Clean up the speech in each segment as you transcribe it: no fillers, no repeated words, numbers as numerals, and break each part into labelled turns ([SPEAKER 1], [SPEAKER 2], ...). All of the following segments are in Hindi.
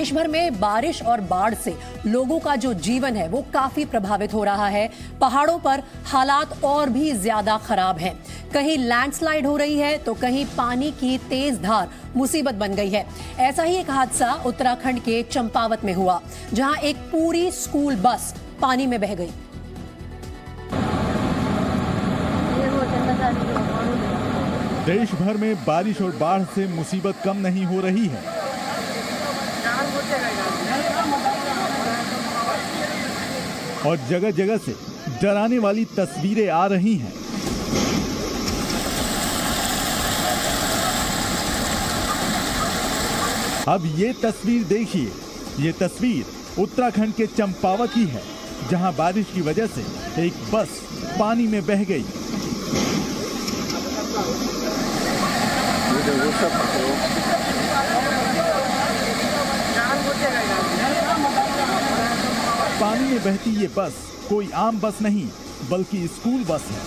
[SPEAKER 1] देश भर में बारिश और बाढ़ से लोगों का जो जीवन है वो काफी प्रभावित हो रहा है। पहाड़ों पर हालात और भी ज्यादा खराब हैं। कहीं लैंडस्लाइड हो रही है तो कहीं पानी की तेज धार मुसीबत बन गई है। ऐसा ही एक हादसा उत्तराखंड के चंपावत में हुआ, जहां एक पूरी स्कूल बस पानी में बह गई।
[SPEAKER 2] देश भर में बारिश और बाढ़ से मुसीबत कम नहीं हो रही है। और जगह जगह से डराने वाली तस्वीरें आ रही हैं। अब ये तस्वीर देखिए। ये तस्वीर उत्तराखंड के चंपावत की है, जहां बारिश की वजह से एक बस पानी में बह गई। पानी में बहती ये बस कोई आम बस नहीं बल्कि स्कूल बस है।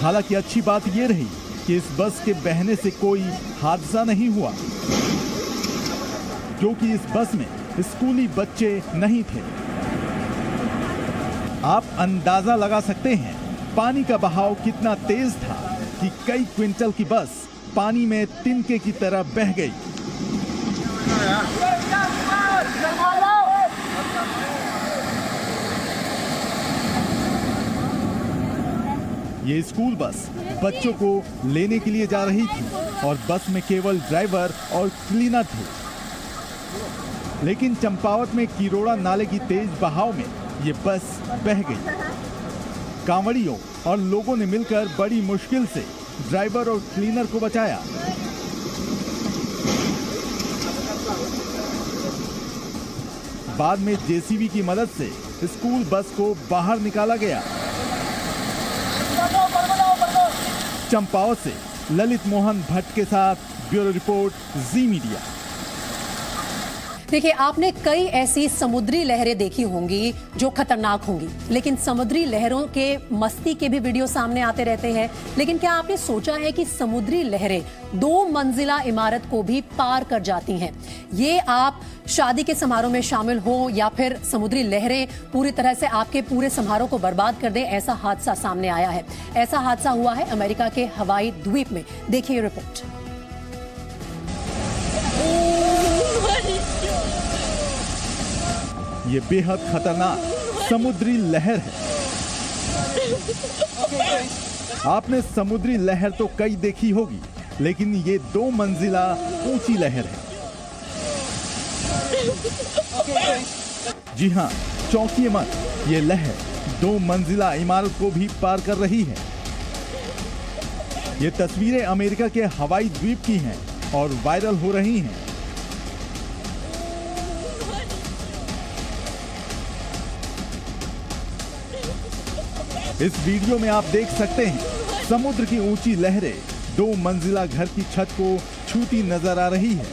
[SPEAKER 2] हालांकि अच्छी बात ये रही कि इस बस के बहने से कोई हादसा नहीं हुआ, क्योंकि इस बस में स्कूली बच्चे नहीं थे। आप अंदाजा लगा सकते हैं पानी का बहाव कितना तेज था कि कई क्विंटल की बस पानी में तिनके की तरह बह गई। ये स्कूल बस बच्चों को लेने के लिए जा रही थी और बस में केवल ड्राइवर और क्लीनर थे। लेकिन चंपावत में किरोड़ा नाले की तेज बहाव में ये बस बह गई। कांवड़ियों और लोगों ने मिलकर बड़ी मुश्किल से ड्राइवर और क्लीनर को बचाया। बाद में जेसीबी की मदद से स्कूल बस को बाहर निकाला गया। चंपावत से ललित मोहन भट्ट के साथ ब्यूरो रिपोर्ट, जी मीडिया।
[SPEAKER 1] देखिए, आपने कई ऐसी समुद्री लहरें देखी होंगी जो खतरनाक होंगी, लेकिन समुद्री लहरों के मस्ती के भी वीडियो सामने आते रहते हैं। लेकिन क्या आपने सोचा है कि समुद्री लहरें 2 मंजिला इमारत को भी पार कर जाती हैं? ये आप शादी के समारोह में शामिल हो या फिर समुद्री लहरें पूरी तरह से आपके पूरे समारोह को बर्बाद कर दें, ऐसा हादसा सामने आया है। ऐसा हादसा हुआ है अमेरिका के हवाई द्वीप में। देखिए रिपोर्ट।
[SPEAKER 2] ये बेहद खतरनाक समुद्री लहर है। आपने समुद्री लहर तो कई देखी होगी, लेकिन ये 2 मंजिला ऊंची लहर है। जी हाँ, चौंकिए मत, ये लहर 2 मंजिला इमारत को भी पार कर रही है। ये तस्वीरें अमेरिका के हवाई द्वीप की हैं और वायरल हो रही हैं। इस वीडियो में आप देख सकते हैं समुद्र की ऊंची लहरें 2 मंजिला घर की छत को छूती नजर आ रही है।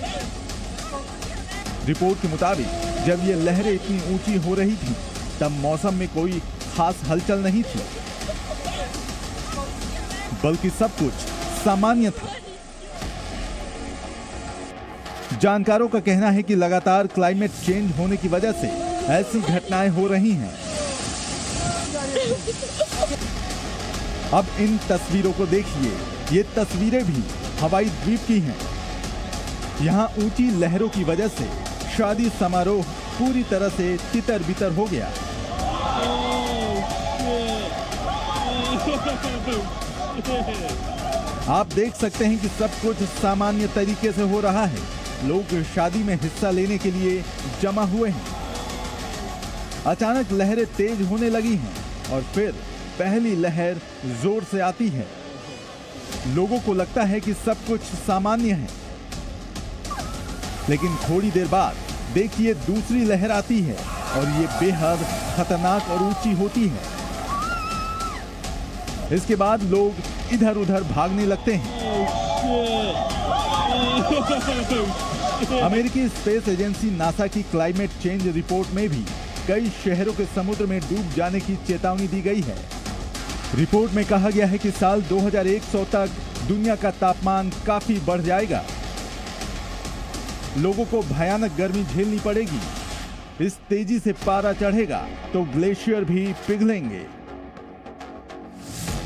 [SPEAKER 2] रिपोर्ट के मुताबिक जब ये लहरें इतनी ऊंची हो रही थी तब मौसम में कोई खास हलचल नहीं थी, बल्कि सब कुछ सामान्य था। जानकारों का कहना है कि लगातार क्लाइमेट चेंज होने की वजह से ऐसी घटनाएं हो रही हैं। अब इन तस्वीरों को देखिए। ये तस्वीरें भी हवाई द्वीप की हैं। यहाँ ऊंची लहरों की वजह से शादी समारोह पूरी तरह से तितर बितर हो गया। आप देख सकते हैं कि सब कुछ सामान्य तरीके से हो रहा है। लोग शादी में हिस्सा लेने के लिए जमा हुए हैं। अचानक लहरें तेज होने लगी हैं और फिर पहली लहर जोर से आती है। लोगों को लगता है कि सब कुछ सामान्य है, लेकिन थोड़ी देर बाद देखिए दूसरी लहर आती है और ये बेहद खतरनाक और ऊंची होती है। इसके बाद लोग इधर उधर भागने लगते हैं। अमेरिकी स्पेस एजेंसी नासा की क्लाइमेट चेंज रिपोर्ट में भी कई शहरों के समुद्र में डूब जाने की चेतावनी दी गई है। रिपोर्ट में कहा गया है कि साल 2100 तक दुनिया का तापमान काफी बढ़ जाएगा। लोगों को भयानक गर्मी झेलनी पड़ेगी। इस तेजी से पारा चढ़ेगा तो ग्लेशियर भी पिघलेंगे।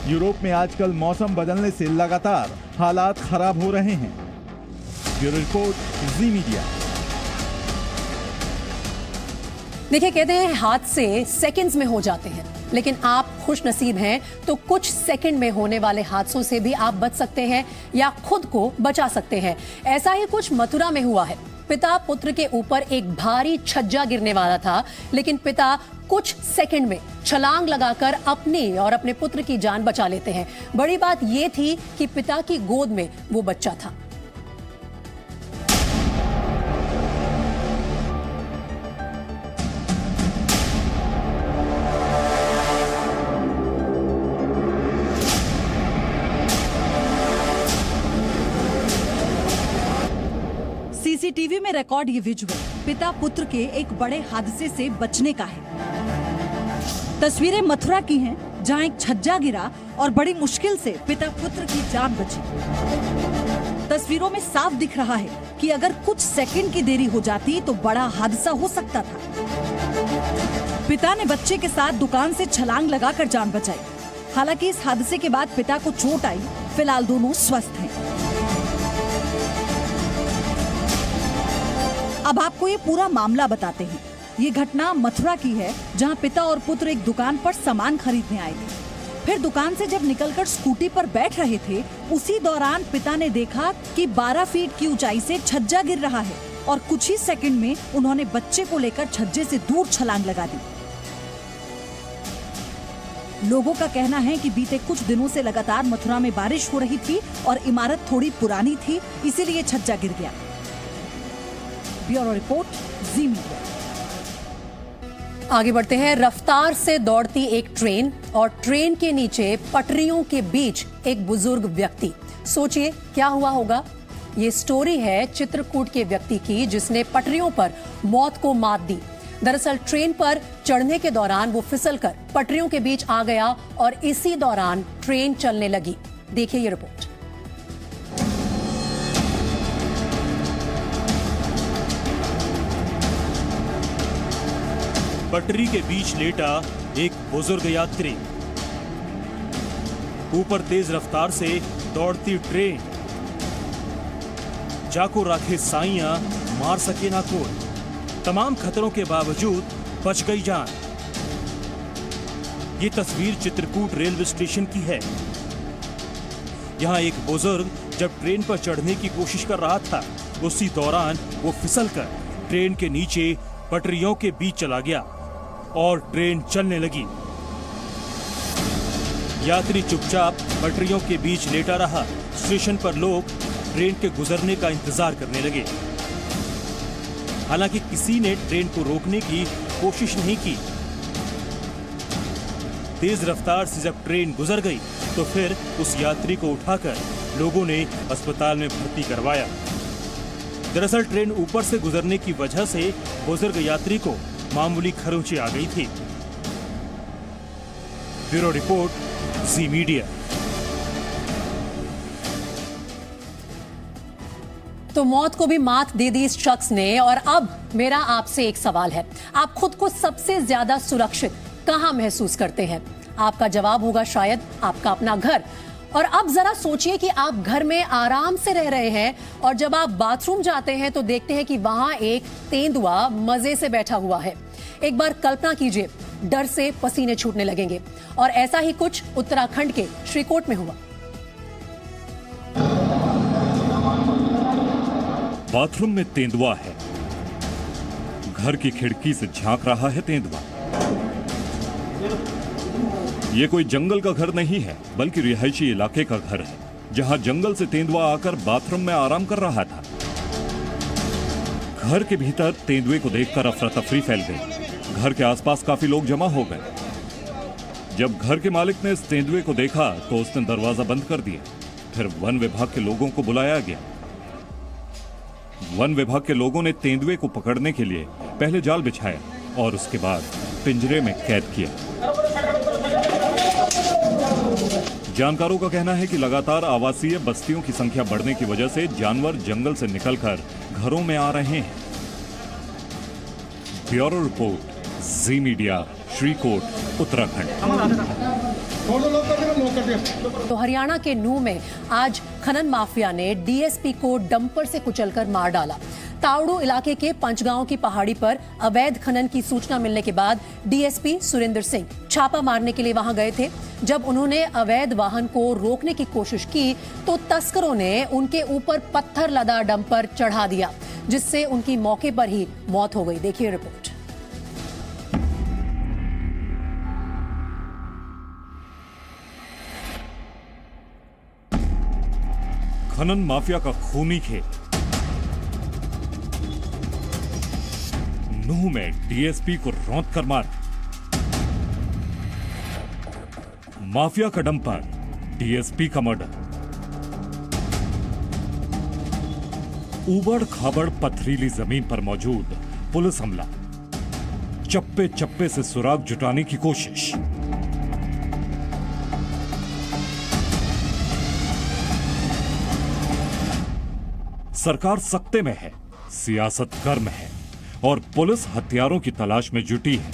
[SPEAKER 2] यूरोप में आजकल मौसम बदलने से लगातार हालात खराब हो रहे हैं। ब्यूरो रिपोर्ट, जी मीडिया।
[SPEAKER 1] देखिए, कहते हैं हादसे सेकंड्स में हो जाते हैं, लेकिन आप खुश नसीब हैं तो कुछ सेकंड में होने वाले हादसों से भी आप बच सकते हैं या खुद को बचा सकते हैं। ऐसा ही कुछ मथुरा में हुआ है। पिता पुत्र के ऊपर एक भारी छज्जा गिरने वाला था, लेकिन पिता कुछ सेकंड में छलांग लगाकर अपनी और अपने पुत्र की जान बचा लेते हैं। बड़ी बात यह थी कि पिता की गोद में वो बच्चा था।
[SPEAKER 3] सीसीटीवी में रिकॉर्ड ये विजुअल पिता पुत्र के एक बड़े हादसे से बचने का है। तस्वीरें मथुरा की हैं, जहां एक छज्जा गिरा और बड़ी मुश्किल से पिता पुत्र की जान बची। तस्वीरों में साफ दिख रहा है कि अगर कुछ सेकंड की देरी हो जाती तो बड़ा हादसा हो सकता था। पिता ने बच्चे के साथ दुकान से छलांग लगाकर जान बचाई। हालांकि इस हादसे के बाद पिता को चोट आई। फिलहाल दोनों स्वस्थ हैं। अब आपको ये पूरा मामला बताते हैं। ये घटना मथुरा की है, जहां पिता और पुत्र एक दुकान पर सामान खरीदने आए थे। फिर दुकान से जब निकलकर स्कूटी पर बैठ रहे थे, उसी दौरान पिता ने देखा कि 12 फीट की ऊंचाई से छज्जा गिर रहा है और कुछ ही सेकंड में उन्होंने बच्चे को लेकर छज्जे से दूर छलांग लगा दी। लोगों का कहना है कि बीते कुछ दिनों से लगातार मथुरा में बारिश हो रही थी और इमारत थोड़ी पुरानी थी, इसीलिए छज्जा गिर गया। ब्यूरो रिपोर्ट, जी मीडिया।
[SPEAKER 1] आगे बढ़ते हैं। रफ्तार से दौड़ती एक ट्रेन और ट्रेन के नीचे पटरियों के बीच एक बुजुर्ग व्यक्ति। सोचिए क्या हुआ होगा। ये स्टोरी है चित्रकूट के व्यक्ति की, जिसने पटरियों पर मौत को मात दी। दरअसल ट्रेन पर चढ़ने के दौरान वो फिसलकर पटरियों के बीच आ गया और इसी दौरान ट्रेन चलने लगी। देखिए ये रिपोर्ट।
[SPEAKER 4] पटरी के बीच लेटा एक बुजुर्ग यात्री। ऊपर तेज रफ्तार से दौड़ती ट्रेन। जाको राखे साइयां, मार सके ना कोई। तमाम खतरों के बावजूद बच गई जान। ये तस्वीर चित्रकूट रेलवे स्टेशन की है। यहां एक बुजुर्ग जब ट्रेन पर चढ़ने की कोशिश कर रहा था, उसी दौरान वो फिसलकर ट्रेन के नीचे पटरियों के बीच चला गया और ट्रेन चलने लगी। यात्री चुपचाप पटरियों के बीच लेटा रहा। स्टेशन पर लोग ट्रेन के गुजरने का इंतजार करने लगे। हालांकि किसी ने ट्रेन को रोकने की कोशिश नहीं की। तेज रफ्तार से जब ट्रेन गुजर गई तो फिर उस यात्री को उठाकर लोगों ने अस्पताल में भर्ती करवाया। दरअसल ट्रेन ऊपर से गुजरने की वजह से बुजुर्ग यात्री को मामूली खरोंची आ गई थी। ब्यूरो रिपोर्ट, जी मीडिया।
[SPEAKER 1] तो मौत को भी मात दे दी इस शख्स ने। और अब मेरा आपसे एक सवाल है, आप खुद को सबसे ज्यादा सुरक्षित कहां महसूस करते हैं? आपका जवाब होगा शायद आपका अपना घर। और अब जरा सोचिए कि आप घर में आराम से रह रहे हैं और जब आप बाथरूम जाते हैं तो देखते हैं कि वहां एक तेंदुआ मजे से बैठा हुआ है। एक बार कल्पना कीजिए, डर से पसीने छूटने लगेंगे। और ऐसा ही कुछ उत्तराखंड के श्रीकोट में हुआ।
[SPEAKER 5] बाथरूम में तेंदुआ है। घर की खिड़की से झांक रहा है तेंदुआ। ये कोई जंगल का घर नहीं है, बल्कि रिहायशी इलाके का घर है, जहां जंगल से तेंदुआ आकर बाथरूम में आराम कर रहा था। घर के भीतर तेंदुए को देखकर अफरा तफरी फैल गई। घर के आसपास काफी लोग जमा हो गए। जब घर के मालिक ने इस तेंदुए को देखा तो उसने दरवाजा बंद कर दिया। फिर वन विभाग के लोगों को बुलाया गया। वन विभाग के लोगों ने तेंदुए को पकड़ने के लिए पहले जाल बिछाया और उसके बाद पिंजरे में कैद किया। जानकारों का कहना है कि लगातार आवासीय बस्तियों की संख्या बढ़ने की वजह से जानवर जंगल से निकलकर घरों में आ रहे हैं। ब्यूरो रिपोर्ट, जी मीडिया, श्रीकोट, उत्तराखंड।
[SPEAKER 1] तो हरियाणा के नूह में आज खनन माफिया ने डीएसपी को डंपर से कुचलकर मार डाला। तावड़ू इलाके के पंचगांव की पहाड़ी पर अवैध खनन की सूचना मिलने के बाद डीएसपी सुरेंद्र सिंह छापा मारने के लिए वहां गए थे। जब उन्होंने अवैध वाहन को रोकने की कोशिश की तो तस्करों ने उनके ऊपर पत्थर लदा डंपर चढ़ा दिया, जिससे उनकी मौके पर ही मौत हो गई। देखिए रिपोर्ट।
[SPEAKER 5] खनन माफिया का खूनी खेल। नूह में डीएसपी को रौंद कर मार। माफिया का डंपर, डीएसपी का मर्डर। ऊबड़ खाबड़ पथरीली जमीन पर मौजूद पुलिस हमला। चप्पे चप्पे से सुराग जुटाने की कोशिश। सरकार सख्ते में है, सियासत गर्म है और पुलिस हथियारों की तलाश में जुटी है।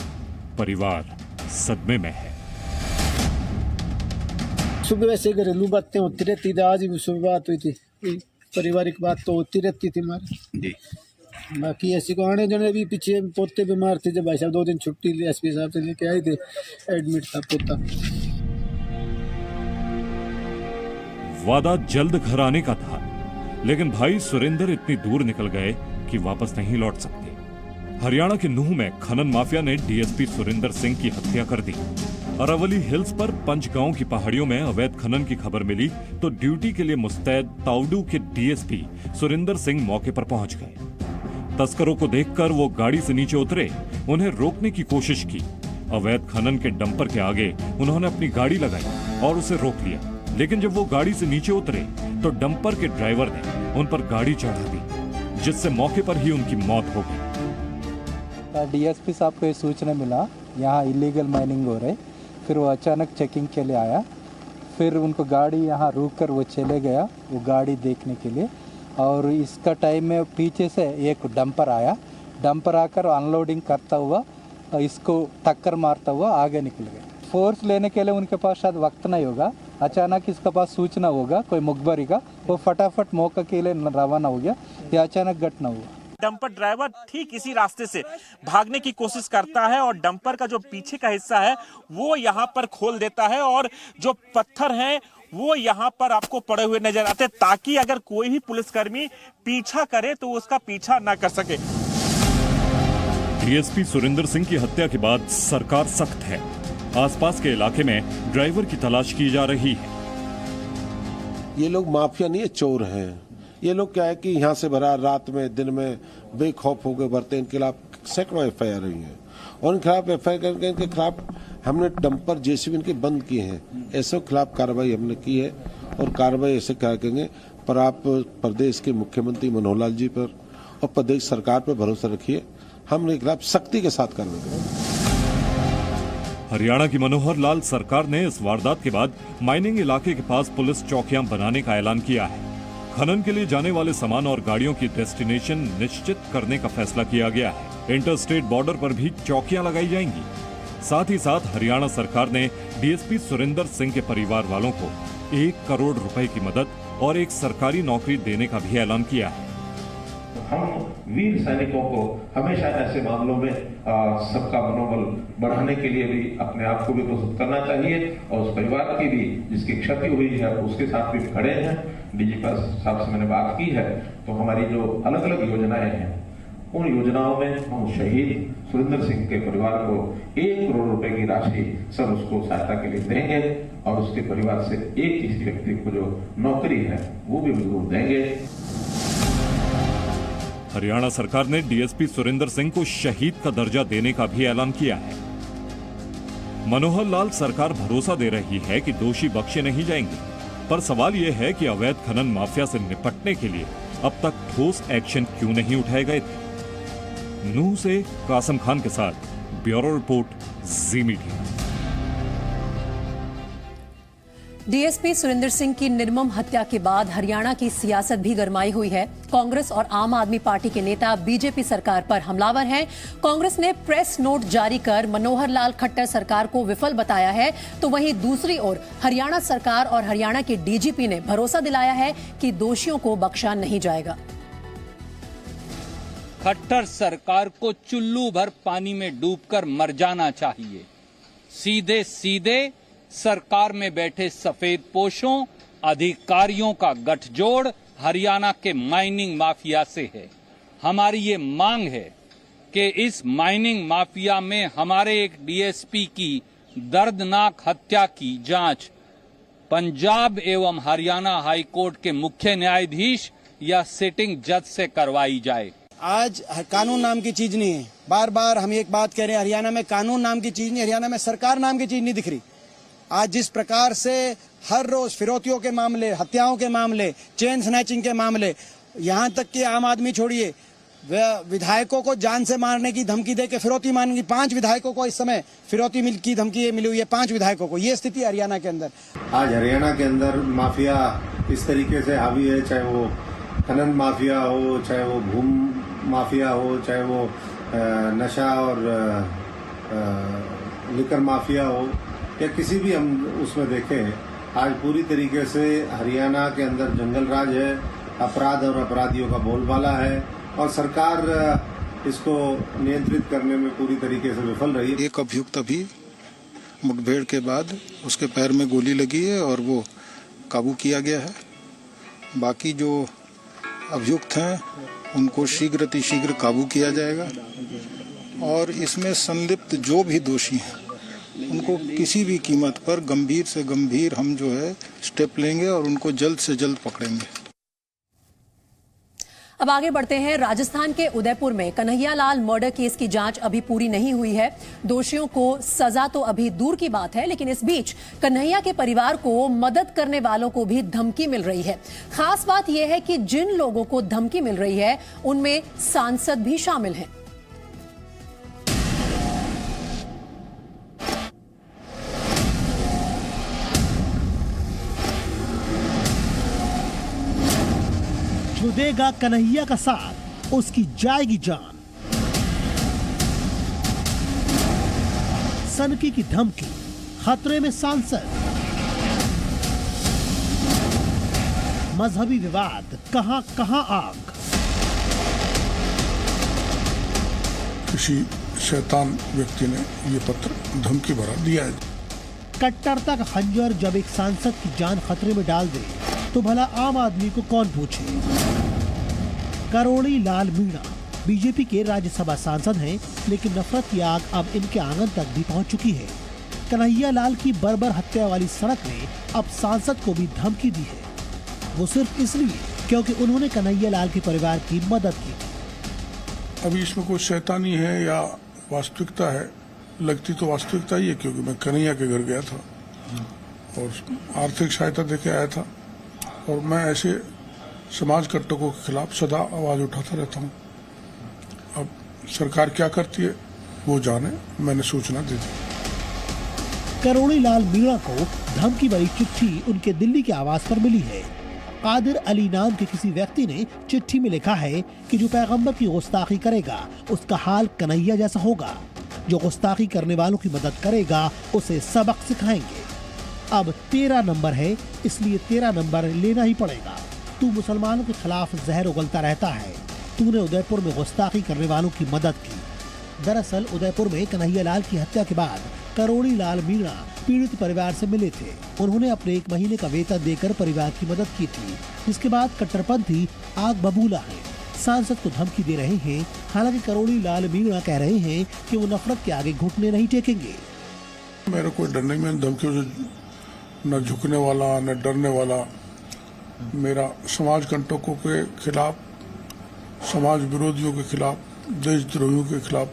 [SPEAKER 5] परिवार सदमे में है।
[SPEAKER 6] सुबह वैसे घरेलू बातें होती रहती थी, आज भी सुबह बात हुई थी, पारिवारिक बात तो होती रहती थी हमारी। बाकी ऐसी को आने जाने भी पीछे पोते बीमार थे, जब भाई साहब 2 दिन छुट्टी ली एसपी साहब से लेके आए थे, एडमिट था पोता।
[SPEAKER 5] वादा जल्द घर आने का था, लेकिन भाई सुरेंद्र इतनी दूर निकल गए कि वापस नहीं लौट सकते। हरियाणा के नूह में खनन माफिया ने डीएसपी सुरेंद्र सिंह की हत्या कर दी। अरावली हिल्स पर पंचगांव की पहाड़ियों में अवैध खनन की खबर मिली तो ड्यूटी के लिए मुस्तैद तावड़ू के डीएसपी सुरेंद्र सिंह मौके पर पहुंच गए। तस्करों को देखकर वो गाड़ी से नीचे उतरे, उन्हें रोकने की कोशिश की। अवैध खनन के डंपर के आगे उन्होंने अपनी गाड़ी लगाई और उसे रोक लिया, लेकिन जब वो गाड़ी से नीचे उतरे तो डंपर के ड्राइवर ने उन पर गाड़ी चढ़ा दी, जिससे मौके पर ही उनकी मौत हो गई।
[SPEAKER 7] डीएसपी साहब को ये सूचना मिला यहाँ इलीगल माइनिंग हो रही, फिर वो अचानक चेकिंग के लिए आया। फिर उनको गाड़ी यहाँ रोक कर वो चले गया वो गाड़ी देखने के लिए, और इसका टाइम में पीछे से एक डंपर आया। डंपर आकर अनलोडिंग करता हुआ इसको टक्कर मारता हुआ आगे निकल गया। फोर्स लेने के लिए उनके पास शायद वक्त नहीं होगा, अचानक इसके पास सूचना होगा कोई मुखबरी का, वो फटाफट मौके के लिए रवाना हो गया। ये अचानक घटना हुआ।
[SPEAKER 8] डंपर ड्राइवर ठीक इसी रास्ते से भागने की कोशिश करता है और डंपर का जो पीछे का हिस्सा है वो यहाँ पर खोल देता है, और जो पत्थर हैं वो यहाँ पर आपको पड़े हुए नजर आते हैं, ताकि अगर कोई भी पुलिसकर्मी पीछा करे तो उसका पीछा ना कर सके।
[SPEAKER 5] डीएसपी सुरेंद्र सिंह की हत्या के बाद सरकार सख्त है। आसपास के इलाके में ड्राइवर की तलाश की जा रही है।
[SPEAKER 9] ये लोग माफिया नहीं है, चोर हैं। ये लोग क्या है कि यहाँ से भरा रात में दिन में बेखौफ होकर भरते, इनके खिलाफ सैकड़ों एफआईआर हुई है और इनके खिलाफ एफआईआर करके इनके खिलाफ हमने डंपर जेसीबी इनके बंद किए हैं। ऐसे खिलाफ कार्रवाई हमने की है और कार्रवाई ऐसे क्या करेंगे पर आप प्रदेश के मुख्यमंत्री मनोहर लाल जी पर और प्रदेश सरकार पर भरोसा रखिए, हम इनके खिलाफ सख्ती के साथ कार्रवाई करेंगे।
[SPEAKER 5] हरियाणा की मनोहर लाल सरकार ने इस वारदात के बाद माइनिंग इलाके के पास पुलिस चौकियां बनाने का ऐलान किया है। खनन के लिए जाने वाले सामान और गाड़ियों की डेस्टिनेशन निश्चित करने का फैसला किया गया है। इंटरस्टेट बॉर्डर पर भी चौकियां लगाई जाएंगी। साथ ही साथ हरियाणा सरकार ने डीएसपी सुरेंद्र सिंह के परिवार वालों को 1 करोड़ रुपए की मदद और एक सरकारी नौकरी देने का भी ऐलान किया है।
[SPEAKER 10] हम वीर सैनिकों को हमेशा ऐसे मामलों में सबका मनोबल बढ़ाने के लिए भी अपने आप को भी प्रस्तुत करना चाहिए और उस परिवार की भी जिसकी क्षति हुई है उसके साथ भी खड़े हैं। डीजीपी साहब से मैंने बात की है, तो हमारी जो अलग अलग योजनाएं हैं उन योजनाओं में हम शहीद सुरेंद्र सिंह के परिवार को 1 करोड़ रुपए की राशि सर उसको सहायता के लिए देंगे और उसके परिवार से एक किसी व्यक्ति को जो नौकरी है वो भी जरूर देंगे।
[SPEAKER 5] हरियाणा सरकार ने डीएसपी सुरेंद्र सिंह को शहीद का दर्जा देने का भी ऐलान किया है। मनोहर लाल सरकार भरोसा दे रही है कि दोषी बख्शे नहीं जाएंगे, पर सवाल यह है कि अवैध खनन माफिया से निपटने के लिए अब तक ठोस एक्शन क्यों नहीं उठाए गए थे। नूह से कासम खान के साथ ब्यूरो रिपोर्ट, जी मीडिया।
[SPEAKER 1] डीएसपी सुरेंद्र सिंह की निर्मम हत्या के बाद हरियाणा की सियासत भी गरमाई हुई है। कांग्रेस और आम आदमी पार्टी के नेता बीजेपी सरकार पर हमलावर हैं। कांग्रेस ने प्रेस नोट जारी कर मनोहर लाल खट्टर सरकार को विफल बताया है, तो वहीं दूसरी ओर हरियाणा सरकार और हरियाणा के डीजीपी ने भरोसा दिलाया है कि दोषियों को बख्शा नहीं जाएगा।
[SPEAKER 11] खट्टर सरकार को चुल्लू भर पानी में डूबकर मर जाना चाहिए। सीधे सीधे सरकार में बैठे सफेद पोशों अधिकारियों का गठजोड़ हरियाणा के माइनिंग माफिया से है। हमारी ये मांग है कि इस माइनिंग माफिया में हमारे एक डीएसपी की दर्दनाक हत्या की जांच पंजाब एवं हरियाणा हाई कोर्ट के मुख्य न्यायाधीश या सिटिंग जज से करवाई जाए।
[SPEAKER 12] आज कानून नाम की चीज नहीं है। बार बार हम एक बात कह रहे हैं, हरियाणा में कानून नाम की चीज नहीं, हरियाणा में सरकार नाम की चीज नहीं दिख रही। आज जिस प्रकार से हर रोज फिरौतियों के मामले, हत्याओं के मामले, चेन स्नैचिंग के मामले, यहाँ तक कि आम आदमी छोड़िए, विधायकों को जान से मारने की धमकी दे के फिरौती मांगी। 5 विधायकों को इस समय फिरौती की धमकी मिली हुई है, 5 विधायकों को। ये स्थिति हरियाणा के अंदर।
[SPEAKER 9] आज हरियाणा के अंदर माफिया इस तरीके से हावी है, चाहे वो खनन माफिया हो, चाहे वो भूम माफिया हो, चाहे वो नशा और लिकर माफिया हो, या किसी भी हम उसमें देखें, आज पूरी तरीके से हरियाणा के अंदर जंगल राज है, अपराध और अपराधियों का बोलबाला है, और सरकार इसको नियंत्रित करने में पूरी तरीके से विफल रही है।
[SPEAKER 13] एक अभियुक्त अभी मुठभेड़ के बाद उसके पैर में गोली लगी है और वो काबू किया गया है। बाकी जो अभियुक्त हैं उनको शीघ्र काबू किया जाएगा, और इसमें संलिप्त जो भी दोषी हैं उनको किसी भी कीमत पर गंभीर से गंभीर हम जो है स्टेप लेंगे और उनको जल्द से जल्द पकड़ेंगे।
[SPEAKER 1] अब आगे बढ़ते हैं। राजस्थान के उदयपुर में कन्हैयालाल मर्डर केस की जांच अभी पूरी नहीं हुई है। दोषियों को सजा तो अभी दूर की बात है, लेकिन इस बीच कन्हैया के परिवार को मदद करने वालों को भी धमकी मिल रही है। खास बात यह है कि जिन लोगों को धमकी मिल रही है उनमें सांसद भी शामिल हैं।
[SPEAKER 14] जो देगा कन्हैया का साथ उसकी जाएगी जान। सनकी की धमकी, खतरे में सांसद। मजहबी विवाद, कहां कहां आग।
[SPEAKER 13] किसी शैतान व्यक्ति ने ये पत्र धमकी भरा दिया है।
[SPEAKER 14] कट्टरता का खंजर जब एक सांसद की जान खतरे में डाल दे तो भला आम आदमी को कौन पूछे। करोड़ी लाल मीणा बीजेपी के राज्यसभा सांसद हैं, लेकिन नफरत की आग अब इनके आंगन तक भी पहुंच चुकी है। कन्हैया लाल की बर्बर हत्या वाली सड़क ने अब सांसद को भी धमकी दी है, वो सिर्फ इसलिए क्योंकि उन्होंने कन्हैया लाल के परिवार की मदद की।
[SPEAKER 13] अभी इसमें कोई शैतानी है या वास्तविकता है, लगती तो वास्तविकता ही है, क्योंकि मैं कन्हैया के घर गया था और आर्थिक सहायता देके आया था, और मैं ऐसे समाज कंटकों के खिलाफ सदा आवाज उठाता रहता हूँ। अब सरकार क्या करती है वो जाने, मैंने सूचना दे दी।
[SPEAKER 14] करोड़ी लाल मीणा को धमकी भरी चिट्ठी उनके दिल्ली के आवास पर मिली है। कादिर अली नाम के किसी व्यक्ति ने चिट्ठी में लिखा है कि जो पैगंबर की गुस्ताखी करेगा उसका हाल कन्हैया जैसा होगा। जो गुस्ताखी करने वालों की मदद करेगा उसे सबक सिखाएंगे। अब 13 नंबर है, इसलिए 13 नंबर लेना ही पड़ेगा। तू मुसलमानों के खिलाफ जहर उगलता रहता है। तूने उदयपुर में गुस्ताखी करने वालों की मदद की। दरअसल उदयपुर में कन्हैया लाल की हत्या के बाद करोड़ी लाल मीणा पीड़ित परिवार से मिले थे। उन्होंने अपने 1 महीने का वेतन देकर परिवार की मदद की थी। जिसके बाद कट्टरपंथी आग बबूला है, सांसद को धमकी दे रहे हैं। हालांकि करोड़ी लाल मीणा कह रहे हैं कि वो नफरत के आगे घुटने नहीं टेकेंगे।
[SPEAKER 13] मेरा कोई डर नहीं, मैं धमकियों से न झुकने वाला न डरने वाला। मेरा समाज कंटकों के खिलाफ, समाज विरोधियों के खिलाफ, देशद्रोहियों के खिलाफ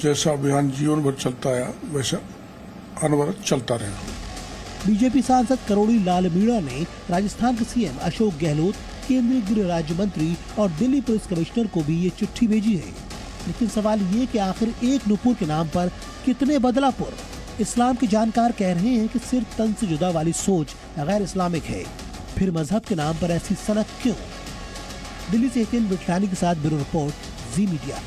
[SPEAKER 13] जैसा अभियान जीवन भर चलता है वैसा अनवरत चलता रहेगा।
[SPEAKER 14] बीजेपी सांसद करोड़ी लाल मीणा ने राजस्थान के सीएम अशोक गहलोत, केंद्रीय गृह राज्य मंत्री और दिल्ली पुलिस कमिश्नर को भी ये चिट्ठी भेजी है। लेकिन सवाल ये कि आखिर एक नुपुर के नाम पर कितने बदलापुर। इस्लाम के जानकार कह रहे हैं कि सिर्फ तन से जुदा वाली सोच गैर इस्लामिक है। फिर मजहब के नाम पर ऐसी सनक क्यों? दिल्ली से एकेन बिटलानी के साथ ब्यूरो रिपोर्ट, जी मीडिया।